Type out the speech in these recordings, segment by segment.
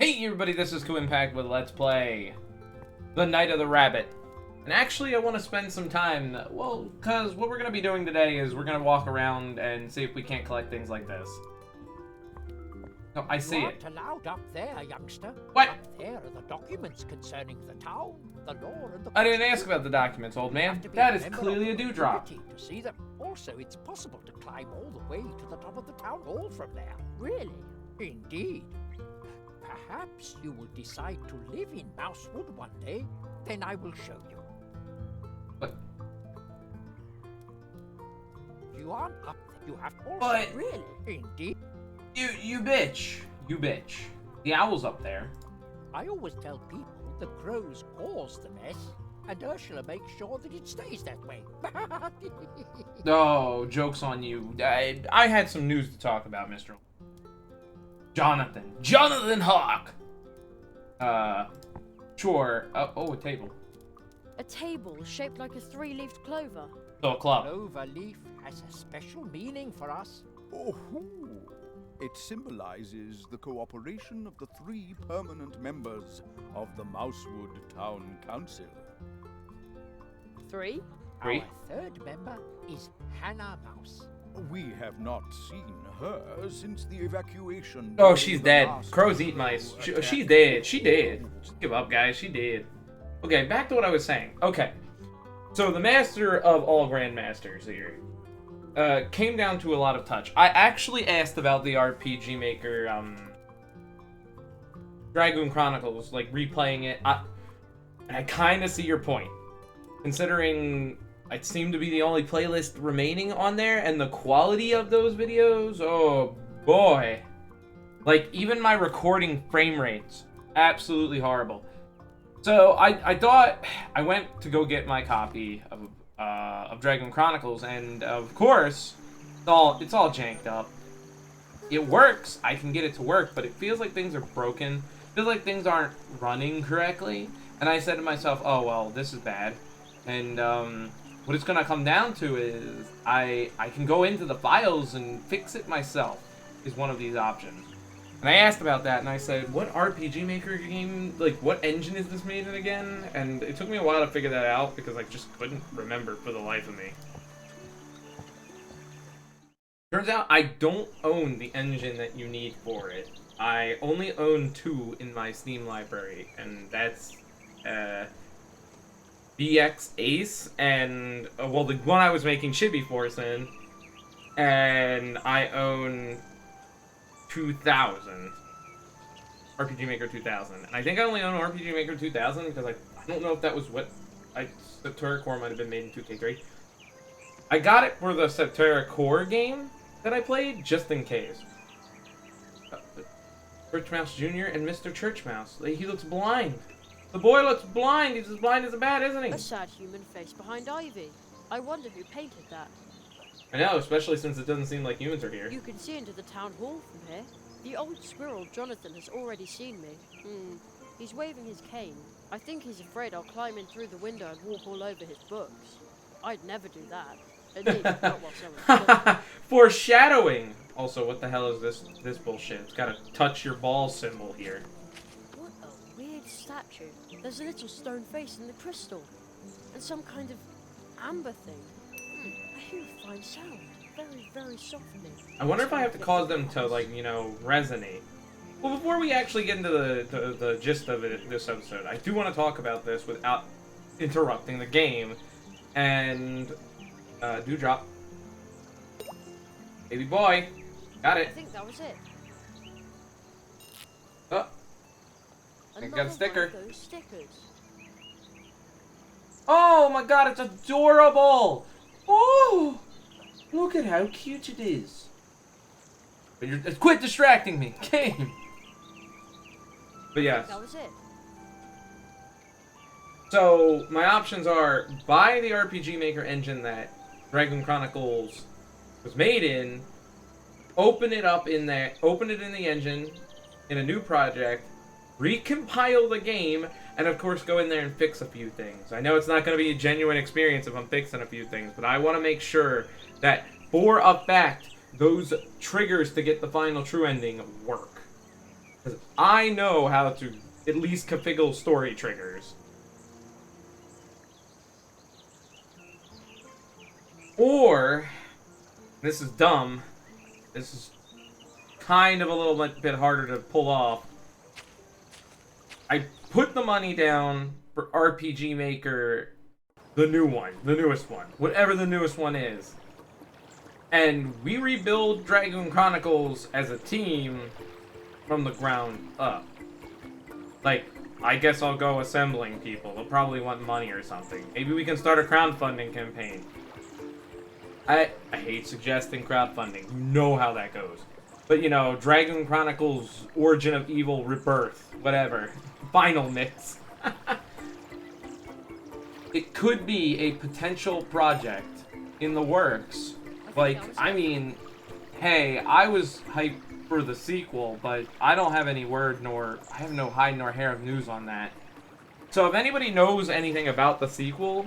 Hey everybody, this is Kuuimpact with Let's Play The Night of the Rabbit. And actually I want to spend some time, well, because what we're going to be doing today is we're going to walk around and see if we can't collect things like this. Oh, I see it. You aren't allowed up there, youngster. What? Up there are the documents concerning the town, the law, and the I didn't ask about the documents, old man. That is clearly a dewdrop. To see them. Also, it's possible to climb all the way to the top of the town hall from there. Really? Indeed. Perhaps you will decide to live in Mousewood one day, then I will show you. But you aren't up there. You have also. But really? Indeed. You bitch. You bitch. The owl's up there. I always tell people the crows cause the mess, and Ursula makes sure that it stays that way. Oh, joke's on you. I had some news to talk about, Mr. Jonathan Hawk! Sure. Oh, a table. A table shaped like a three-leaved clover. So a club. Clover leaf has a special meaning for us. Oh, it symbolizes the cooperation of the 3 permanent members of the Mousewood Town Council. 3? Three? Our 3rd member is Hannah Mouse. We have not seen her since the evacuation. Oh, during she's the dead. last Crows eat mice. attack. She's dead. She did. Just give up, guys. She did. Okay, back to what I was saying. Okay. So, the master of all grandmasters here came down to a lot of touch. I actually asked about the RPG Maker, Dragoon Chronicles, like, replaying it. And I kind of see your point. Considering I seem to be the only playlist remaining on there, and the quality of those videos, oh boy. Like, even my recording frame rates, absolutely horrible. So, I thought, I went to go get my copy of Dragoon Chronicles, and of course, it's all janked up. It works, I can get it to work, but it feels like things are broken. It feels like things aren't running correctly. And I said to myself, oh well, this is bad. And, what it's gonna come down to is, I can go into the files and fix it myself, is one of these options. And I asked about that, and I said, what RPG Maker game, like, what engine is this made in again? And it took me a while to figure that out, because I just couldn't remember for the life of me. Turns out I don't own the engine that you need for it. I only own 2 in my Steam library, and that's, BX Ace and, well, the one I was making Chibi Force in, and I own 2000. RPG Maker 2000. And I think I only own RPG Maker 2000 because I don't know if that was what Septerra Core might have been made in 2K3. I got it for the Septerra Core game that I played, just in case. Church Mouse Jr. and Mr. Church Mouse. He looks blind. The boy looks blind. He's as blind as a bat, isn't he? A sad human face behind ivy. I wonder who painted that. I know, especially since it doesn't seem like humans are here. You can see into the town hall from here. The old squirrel Jonathan has already seen me. He's waving his cane. I think he's afraid I'll climb in through the window and walk all over his books. I'd never do that. At least not while someone's looking. Foreshadowing! Also, what the hell is this bullshit? It's got a touch your balls symbol here. What a weird statue. There's a little stone face in the crystal. And some kind of amber thing. I hear a fine sound. Very, very softly. I wonder if I have to cause them to, like, you know, resonate. Well, before we actually get into the gist of it, this episode, I do want to talk about this without interrupting the game. And, Dewdrop. Baby boy. Got I it. think that was it. Oh. I got a Another sticker. one of those stickers. Oh my god, it's adorable! Oh! Look at how cute it is. But quit distracting me, game! But yes. That was it. So, my options are buy the RPG Maker engine that Dragoon Chronicles was made in, open it up in there, open it in the engine, in a new project, recompile the game, and of course go in there and fix a few things. I know it's not going to be a genuine experience if I'm fixing a few things, but I want to make sure that, for a fact, those triggers to get the final true ending work. Because I know how to at least configure story triggers. Or, this is dumb, this is kind of a little bit harder to pull off. I put the money down for RPG Maker, the new one, the newest one, whatever the newest one is. And we rebuild Dragoon Chronicles as a team from the ground up. Like, I guess I'll go assembling people. They'll probably want money or something. Maybe we can start a crowdfunding campaign. I hate suggesting crowdfunding. You know how that goes. But, you know, Dragoon Chronicles, Origin of Evil, Rebirth, whatever. Final mix. It could be a potential project in the works. Like, I mean, hey, I was hyped for the sequel, but I don't have any word nor... I have no hide nor hair of news on that. So if anybody knows anything about the sequel,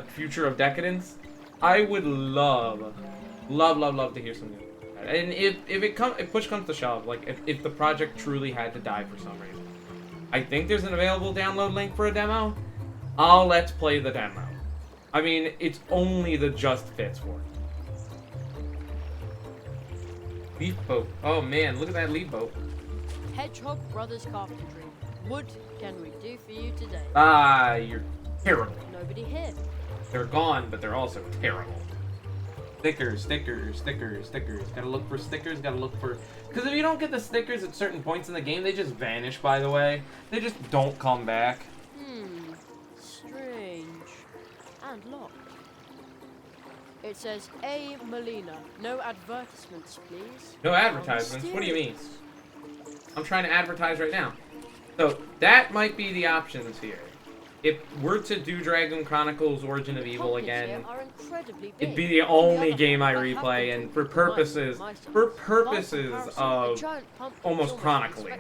Future of Decadence, I would love to hear some news. And if push comes to shove, like if the project truly had to die for some reason, I think there's an available download link for a demo. I'll let's play the demo. I mean, it's only the just fits for it. Leaf boat. Oh man, look at that leaf boat. Hedgehog Brothers Carpentry. What can we do for you today? Ah, you're terrible. Nobody here. They're gone, but they're also terrible. Stickers, stickers, stickers, stickers. Gotta look for stickers, gotta look for... Because if you don't get the stickers at certain points in the game, they just vanish, by the way. They just don't come back. Strange. And locked. It says, A. Molina. No advertisements, please. No advertisements? What do you mean? I'm trying to advertise right now. So, that might be the options here. If we're to do Dragoon Chronicles Origin of Evil again, it'd be the only game I replay, and for purposes of almost chronicling.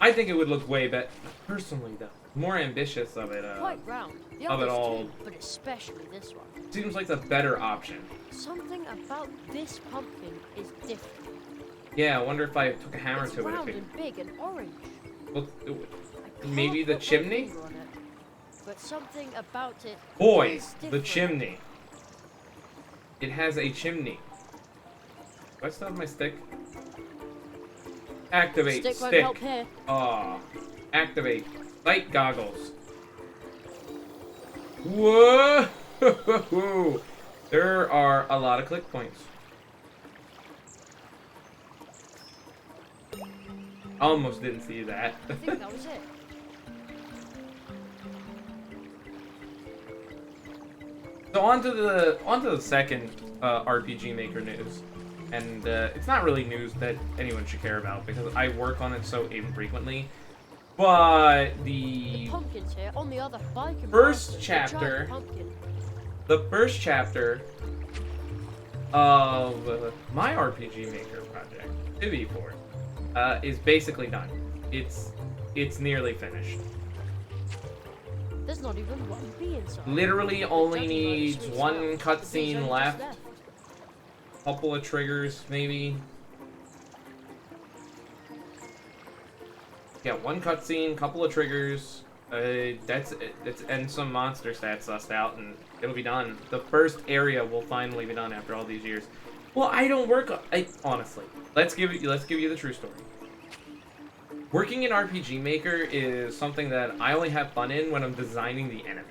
I think it would look way better, personally though, more ambitious of it, of it all. But especially this one. Seems like the better option. Something about this pumpkin is different. Yeah, I wonder if I took a hammer It's to it. round and big and orange. Look, maybe the chimney? But something about it. Boys, the chimney. It has a chimney. Do I still have my stick? Activate Stick. stick. Won't help here. Aw. Activate. Light goggles. Whoa! There are a lot of click points. Almost didn't see that. I think that was it. So on to the second RPG Maker news, and it's not really news that anyone should care about because I work on it so infrequently. But the Pumpkins here on the other bike. first chapter, the first chapter of my RPG Maker project, Chibi port, is basically done. It's nearly finished. There's not even one bee inside. Literally only needs one cutscene left. Couple of triggers, maybe. Yeah, one cutscene, couple of triggers. That's it. And some monster stats sussed out, and it'll be done. The first area will finally be done after all these years. Well, I don't work on... honestly, let's give you the true story. Working in RPG Maker is something that I only have fun in when I'm designing the enemies.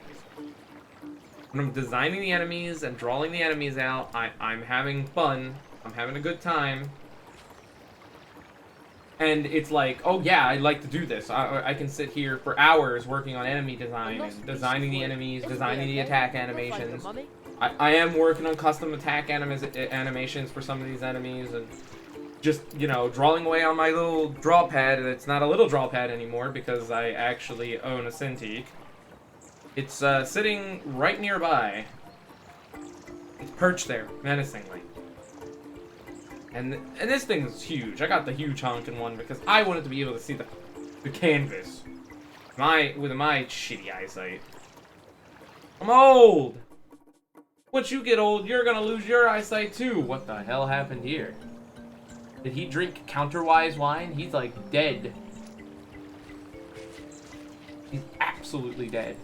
When I'm designing the enemies and drawing the enemies out, I'm having fun. I'm having a good time. And it's like, oh yeah, I'd like to do this. I can sit here for hours working on enemy design and designing the enemies, designing the attack animations. I am working on custom attack animations for some of these enemies, and just, you know, drawing away on my little draw pad. It's not a little draw pad anymore because I actually own a Cintiq. It's sitting right nearby. It's perched there, menacingly. And this thing is huge. I got the huge honking one because I wanted to be able to see the canvas. With my shitty eyesight. I'm old! Once you get old, you're gonna lose your eyesight too. What the hell happened here? Did he drink counterwise wine? He's like dead. He's absolutely dead.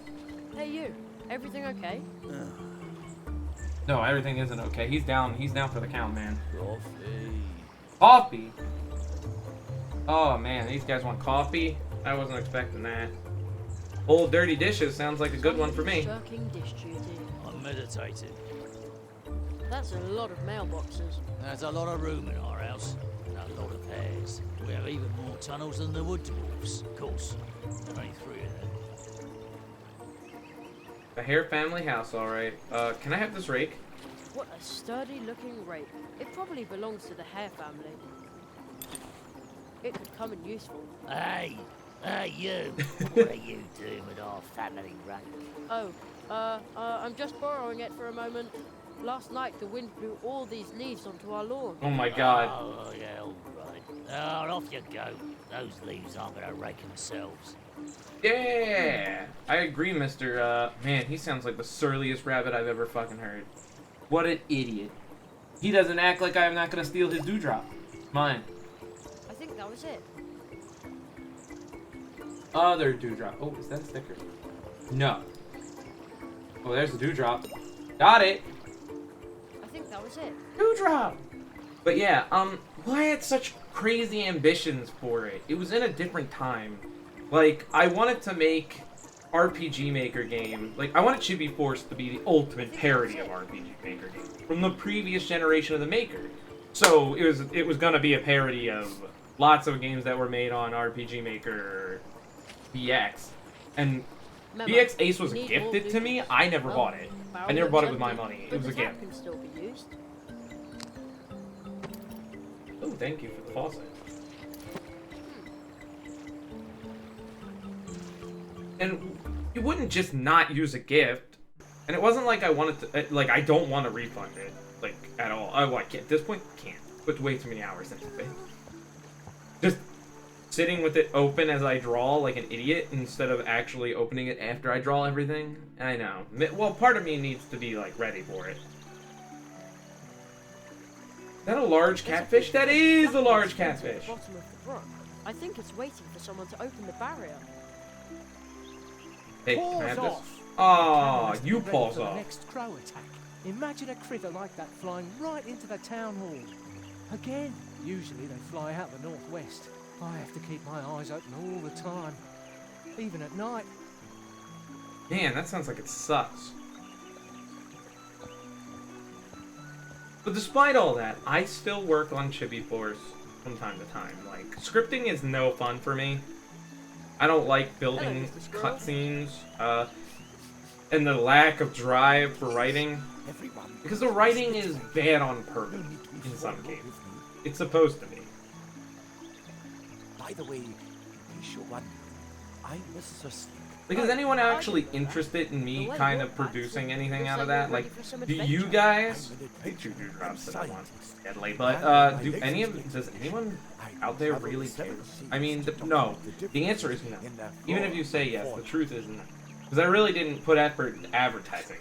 Hey you, everything okay? No, everything isn't okay. He's down for the count, man. Coffee. Coffee? Oh man, these guys want coffee? I wasn't expecting that. Old dirty dishes sounds like a good one for me. Shirking dish duty. I'm meditating. That's a lot of mailboxes. There's a lot of room in our house, and a lot of hairs. We have even more tunnels than the wood dwarfs, of course. There are only 3 of them. A hare family house, alright. Can I have this rake? What a sturdy looking rake. It probably belongs to the Hare family. It could come in useful. Hey, you! What are you doing with our family rake? Oh, I'm just borrowing it for a moment. Last night the wind blew all these leaves onto our lawn. Oh my god. Oh, yeah, all right. Oh, off you go. Those leaves aren't gonna rake themselves. Yeah! I agree, Mr. Man, he sounds like the surliest rabbit I've ever fucking heard. What an idiot. He doesn't act like I'm not gonna steal his dewdrop. Mine. I think that was it. Other dewdrop. Oh, is that a sticker? No. Oh, there's the dewdrop. Got it! I think that was it. Dewdrop! But yeah, Wyatt such crazy ambitions for it. It was in a different time. Like, I wanted to make RPG Maker game. Like, I wanted Chibi Force to be the ultimate parody of RPG Maker game from the previous generation of the Maker. So it was gonna be a parody of lots of games that were made on RPG Maker BX. And Memo, BX Ace was you need gifted more to me. I never Well, bought it. I barrel never looks bought it with my empty, money. It but was a the tap gift. can still be used. Oh, thank you for the faucet. And you wouldn't just not use a gift. And it wasn't like I wanted to, like, I don't want to refund it, like, at all. Oh, I can't. At this point, can't. Put way too many hours into it. Just sitting with it open as I draw like an idiot instead of actually opening it after I draw everything. I know. Well, part of me needs to be, like, ready for it. Is that a large catfish? That is a large catfish. Bottom of the brook. I think it's waiting for someone to open the barrier. Hey, can I Paws have this? off! Aw, Must you be ready paws for the off. next crow attack. Imagine a critter like that flying right into the town hall. Again, usually they fly out the northwest. I have to keep my eyes open all the time, even at night. Man, that sounds like it sucks. But despite all that, I still work on Chibi Force from time to time. Like, scripting is no fun for me. I don't like building Hello, Mr. Squirrel. cutscenes, and the lack of drive for writing. Because the writing is bad on purpose in some cases. It's supposed to be. By the way, in case you're wondering, I'm Mr. Slick. Like, is anyone actually interested in me kind of producing anything out of that? Like, do you guys... I do dewdrops that I want deadly, but, does anyone out there really care? I mean, no. The answer is no. Even if you say yes, the truth is no. Because I really didn't put effort in advertising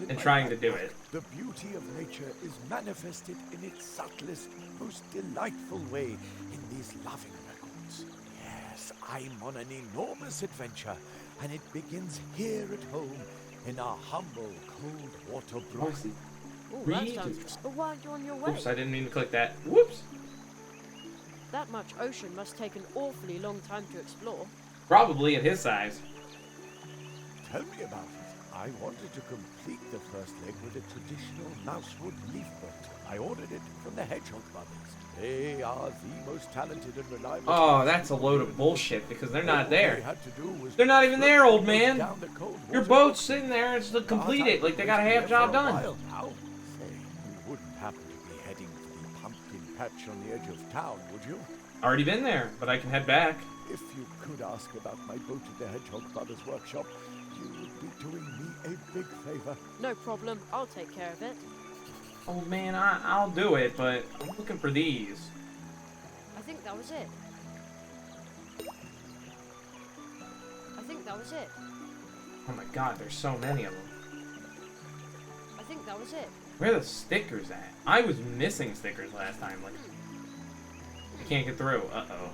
and trying to do it. The beauty of nature is manifested in its subtlest, most delightful way in these loving records. Yes, I'm on an enormous adventure, and it begins here at home in our humble cold water brook. Oh, that Read sounds... it. But why aren't you on your way? Oops, I didn't mean to click that. Whoops. That much ocean must take an awfully long time to explore. Probably at his size. Tell me about it. I wanted to complete the first leg with a traditional mousewood leaf boat. I ordered it from the Hedgehog brothers. They are the most talented and reliable. Oh, that's a load of bullshit because they're not All they there. had to do was They're not even there, old man. down the cold Your water. boat's sitting there, it's to complete it, like they got a half job done. Say, you wouldn't happen to be heading for the pumpkin patch on the edge of town, would you? Already been there, but I can head back. If you could ask about my boat at the Hedgehog brothers workshop, you would be doing me a big favor. No problem, I'll take care of it. Oh man, I'll do it, but I'm looking for these. I think that was it. I think that was it. Oh my god, there's so many of them. I think that was it. Where are the stickers at? I was missing stickers last time. Like, can't get through. Uh-oh.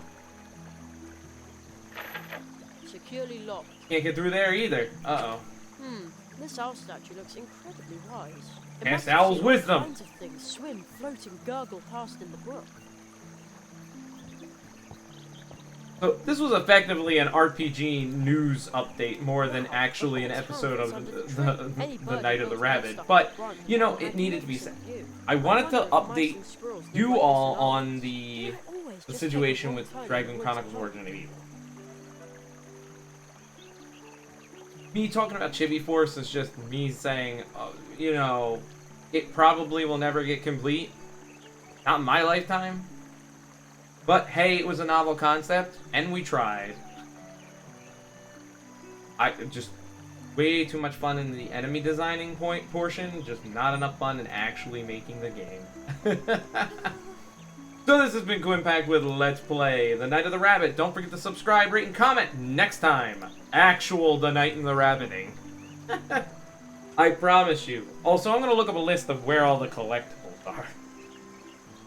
Securely locked. Can't get through there either. Uh-oh. This owl statue looks incredibly wise. It Cast must have owl's seen all wisdom. kinds of things swim, float, and gurgle past in the brook. So this was effectively an RPG news update more than actually an episode of the Night of the Rabbit. But, you know, it needed to be said. I wanted to update you all on the situation with Dragoon Chronicles Origin of Evil. Me talking about Chibi Force is just me saying, you know, it probably will never get complete. Not in my lifetime. But hey, it was a novel concept, and we tried. Just way too much fun in the enemy designing portion, just not enough fun in actually making the game. So this has been Kuuimpact with Let's Play The Night of the Rabbit. Don't forget to subscribe, rate, and comment next time. Actual The Night and the Rabbiting. I promise you. Also, I'm going to look up a list of where all the collectibles are.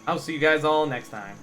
I'll see you guys all next time.